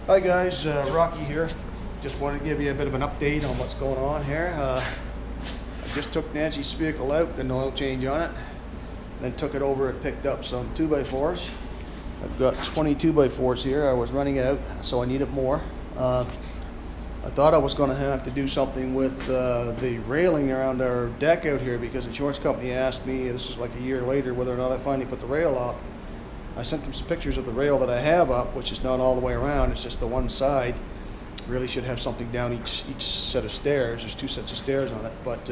Hi guys, Rocky here. Just wanted to give you a bit of an update on what's going on here. I just took Nancy's vehicle out, did an oil change on it, then took it over and picked up some 2x4s. I've got 20 2x4s here. I was running out, so I needed more. I thought I was going to have to do something with the railing around our deck out here because the insurance company asked me, this is like a year later, whether or not I finally put the rail up. I sent them some pictures of the rail that I have up, which is not all the way around, it's just the one side. Really should have something down each set of stairs. There's two sets of stairs on it, but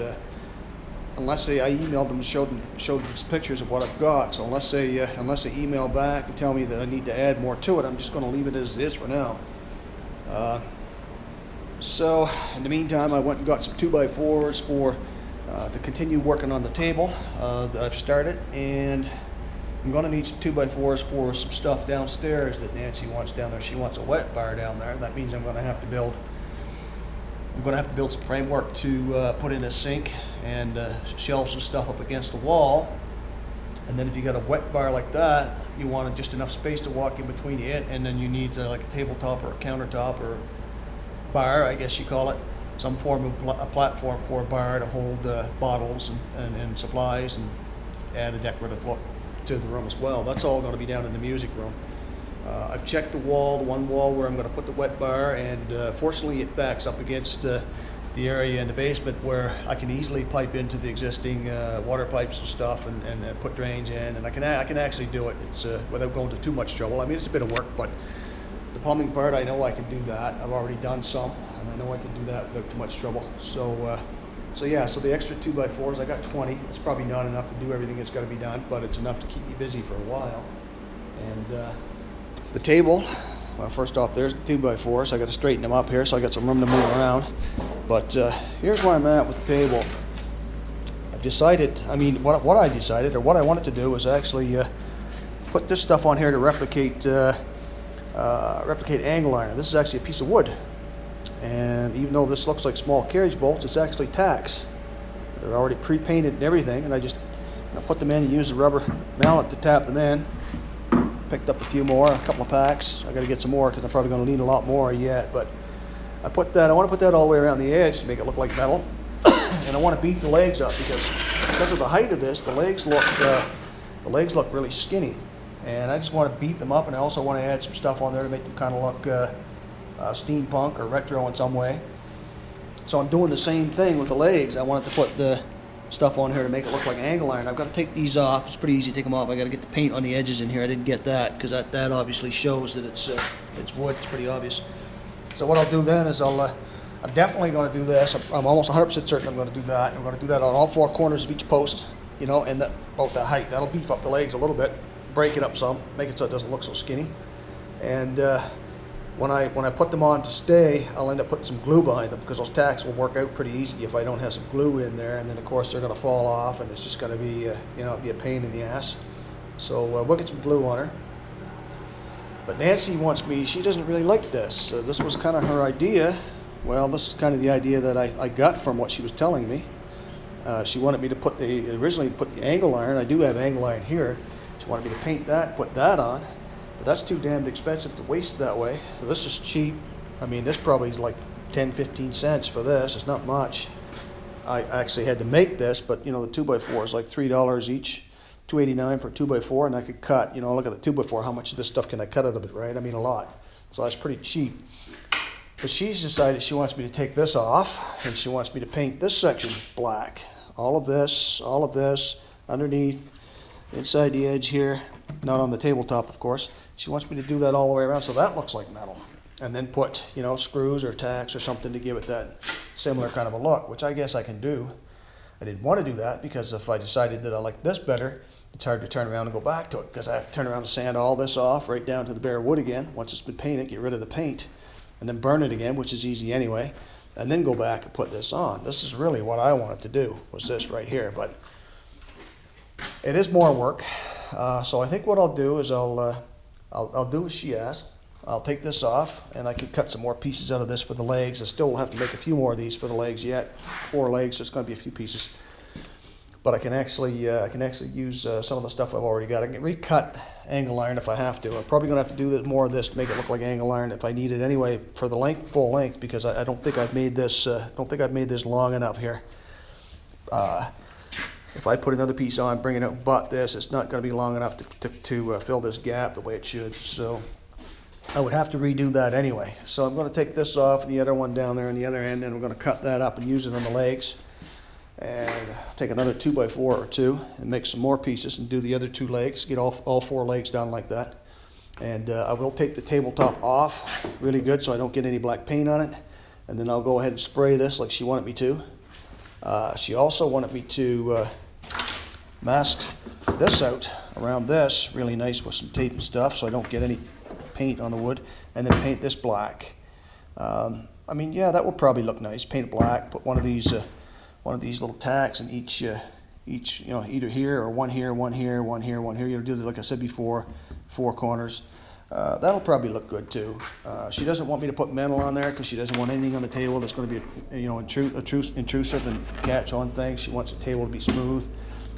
unless I emailed them, showed them some pictures of what I've got. So unless they email back and tell me that I need to add more to it, I'm just going to leave it as it is for now. So in the meantime, I went and got some 2x4s for to continue working on the table that I've started, and I'm going to need some 2x4s for some stuff downstairs that Nancy wants down there. She wants a wet bar down there. That means I'm going to have to build some framework to put in a sink and shelves and stuff up against the wall. And then if you got a wet bar like that, you want just enough space to walk in between it, and then you need like a tabletop or a countertop or bar, I guess you call it, some form of a platform for a bar to hold bottles and supplies, and add a decorative look to the room as well. That's all going to be down in the music room. I've checked the one wall where I'm going to put the wet bar, and fortunately it backs up against the area in the basement where I can easily pipe into the existing water pipes and stuff and put drains in, and I can actually do it. It's without going to too much trouble. I mean, it's a bit of work, but the plumbing part, I know I can do that. I've already done some, and I know I can do that without too much trouble. So the extra 2x4s, I got 20. It's probably not enough to do everything that's got to be done, but it's enough to keep me busy for a while. And the table, well, first off, there's the 2x4s. I got to straighten them up here, so I got some room to move around. But here's where I'm at with the table. I've decided, what I decided, or what I wanted to do, was actually put this stuff on here to replicate angle iron. This is actually a piece of wood. And even though this looks like small carriage bolts, it's actually tacks. They're already pre-painted and everything, and I just put them in and use the rubber mallet to tap them in. Picked up a few more, a couple of packs. I got to get some more because I'm probably going to need a lot more yet. But I want to put that all the way around the edge to make it look like metal. And I want to beef the legs up because of the height of this, the legs look really skinny. And I just want to beef them up, and I also want to add some stuff on there to make them kind of look steampunk or retro in some way. So I'm doing the same thing with the legs. I wanted to put the stuff on here to make it look like angle iron. I've got to take these off. It's pretty easy to take them off. I got to get the paint on the edges in here. I didn't get that because that obviously shows that it's wood. It's pretty obvious. So what I'll do then is I'm definitely going to do this. I'm almost 100% certain I'm going to do that. I'm going to do that on all four corners of each post, and about that height. That'll beef up the legs a little bit, break it up some, make it so it doesn't look so skinny. And when I put them on to stay, I'll end up putting some glue behind them because those tacks will work out pretty easy if I don't have some glue in there, and then of course they're going to fall off, and it's just going to be be a pain in the ass. So we'll get some glue on her. But Nancy she doesn't really like this. This was kind of her idea. Well, this is kind of the idea that I got from what she was telling me. She wanted me to originally put the angle iron. I do have angle iron here. She wanted me to paint that, put that on. But that's too damned expensive to waste that way. So this is cheap. I mean, this probably is like 10-15 cents for this. It's not much. I actually had to make this, but the 2x4 is like $3 each, $2.89 for a 2x4, and I could cut. Look at the 2x4. How much of this stuff can I cut out of it, right? I mean, a lot. So that's pretty cheap. But she's decided she wants me to take this off, and she wants me to paint this section black. All of this, underneath, inside the edge here, not on the tabletop, of course. She wants me to do that all the way around so that looks like metal. And then put, screws or tacks or something to give it that similar kind of a look, which I guess I can do. I didn't want to do that because if I decided that I like this better, it's hard to turn around and go back to it because I have to turn around and sand all this off right down to the bare wood again. Once it's been painted, get rid of the paint, and then burn it again, which is easy anyway, and then go back and put this on. This is really what I wanted to do, was this right here, but it is more work. So I think what I'll do is I'll do as she asked. I'll take this off, and I can cut some more pieces out of this for the legs. I still will have to make a few more of these for the legs yet. 4 legs, so it's going to be a few pieces. but I can actually use some of the stuff I've already got. I can recut angle iron if I have to. I'm probably going to have to do more of this to make it look like angle iron if I need it anyway for the length, full length, because I don't think I've made this long enough here. If I put another piece on, bring it out, but this, it's not going to be long enough to fill this gap the way it should. So I would have to redo that anyway. So I'm going to take this off and the other one down there on the other end, and we're going to cut that up and use it on the legs. And take another 2x4 or two and make some more pieces and do the other 2 legs, get all 4 legs done like that. And I will tape the tabletop off really good so I don't get any black paint on it. And then I'll go ahead and spray this like she wanted me to. She also wanted me to mask this out around this really nice with some tape and stuff so I don't get any paint on the wood, and then paint this black. I mean, yeah, that would probably look nice. Paint it black, put one of these little tacks in each, you know, either here or one here, one here, one here, one here. You do, like I said before, 4 corners. That'll probably look good too. She doesn't want me to put metal on there because she doesn't want anything on the table that's going to be, you know, intrusive and catch on things. She wants the table to be smooth.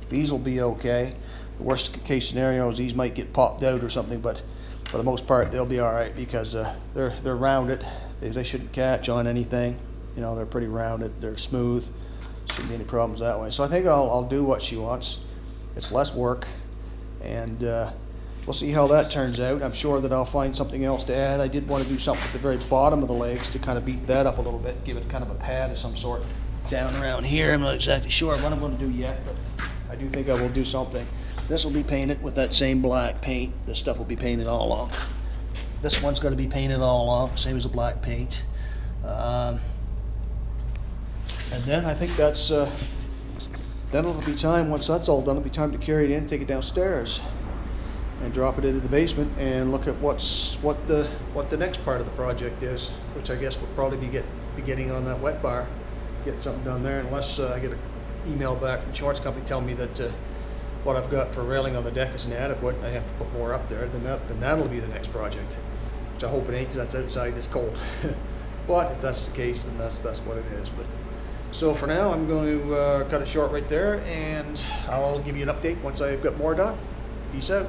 These will be okay. The worst case scenario is these might get popped out or something, but for the most part they'll be all right because they're rounded. They shouldn't catch on anything. You know, they're pretty rounded. They're smooth. Shouldn't be any problems that way. So I think I'll do what she wants. It's less work, and we'll see how that turns out. I'm sure that I'll find something else to add. I did want to do something at the very bottom of the legs to kind of beat that up a little bit, give it kind of a pad of some sort down around here. I'm not exactly sure what I'm going to do yet, but I do think I will do something. This will be painted with that same black paint. This stuff will be painted all along. This one's going to be painted all along, same as the black paint. And then I think then it'll be time, once that's all done, it'll be time to carry it in, take it downstairs, and drop it into the basement and look at what the next part of the project is, which I guess will probably be getting on that wet bar, get something done there, unless I get an email back from the insurance company telling me that what I've got for railing on the deck is inadequate. I have to put more up there. Then that'll be the next project, which I hope it ain't, because that's outside, it's cold. But if that's the case, then that's what it is. But so for now, I'm going to cut it short right there, and I'll give you an update once I've got more done. Peace out.